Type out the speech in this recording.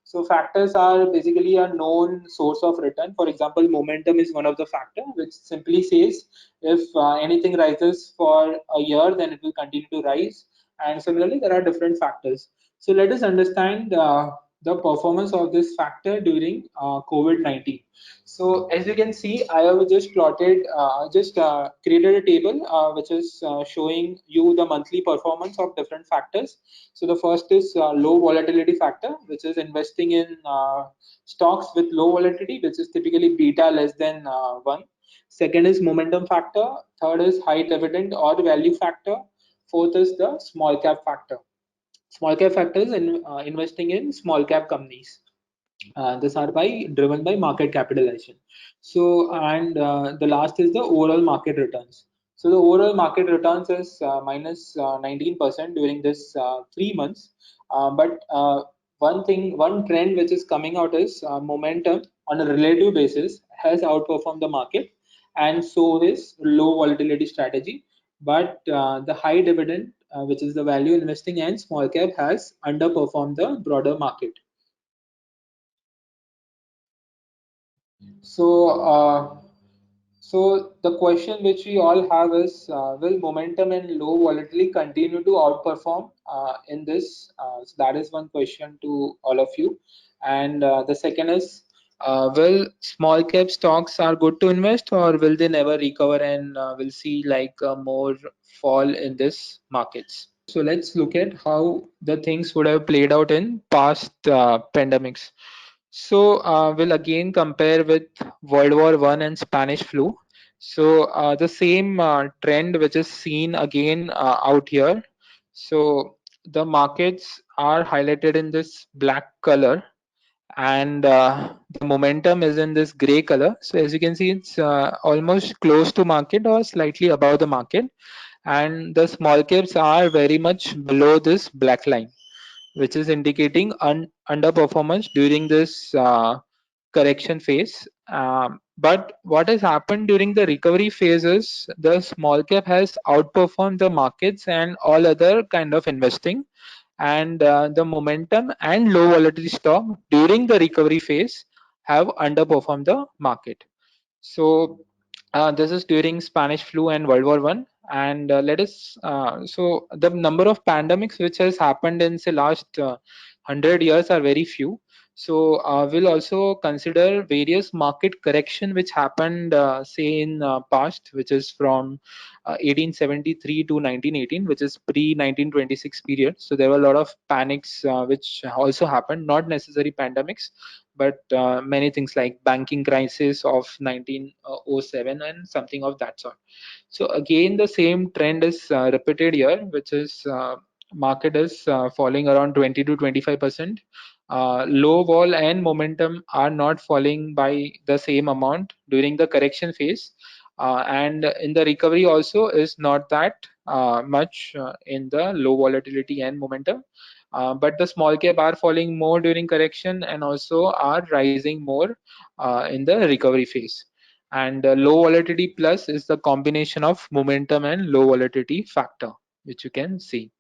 So factors are basically a known source of return. For example, momentum is one of the factor, which simply says if anything rises for a year, then it will continue to rise. And similarly, there are different factors. So let us understand the performance of this factor during COVID-19. So as you can see, I have just created a table which is showing you the monthly performance of different factors. So the first is low volatility factor, which is investing in stocks with low volatility, which is typically beta less than 1. Second is momentum factor. Third is high dividend or value factor. Fourth is the small cap factor. Small cap factor is investing in small cap companies. These are driven by market capitalization. So, and the last is the overall market returns. So the overall market returns is minus 19% during this 3 months. But one trend which is coming out is momentum on a relative basis has outperformed the market, and so is low volatility strategy. But the high dividend, which is the value investing and small cap, has underperformed the broader market. So, so the question which we all have is, will momentum and low volatility continue to outperform in this? So that is one question to all of you. And the second is, will small cap stocks are good to invest, or will they never recover, and we'll see like more fall in this markets? So let's look at how the things would have played out in past pandemics. So we'll again compare with World War One and Spanish flu. So the same trend which is seen again out here. So the markets are highlighted in this black color, and the momentum is in this gray color. So as you can see, it's almost close to market or slightly above the market, and the small caps are very much below this black line, which is indicating underperformance during this correction phase. But what has happened during the recovery phases, the small cap has outperformed the markets and all other kind of investing, and the momentum and low volatility stock during the recovery phase have underperformed the market. So this is during Spanish flu and World War One. And let us so the number of pandemics which has happened in say last 100 years are very few. So we'll also consider various market correction which happened say in past, which is from 1873 to 1918, which is pre 1926 period. So there were a lot of panics which also happened, not necessarily pandemics, but many things like banking crisis of 1907 and something of that sort. So again, the same trend is repeated here, which is market is falling around 20 to 25%. Low vol and momentum are not falling by the same amount during the correction phase, and in the recovery also is not that much in the low volatility and momentum. But the small cap are falling more during correction and also are rising more in the recovery phase. And low volatility plus is the combination of momentum and low volatility factor, which you can see.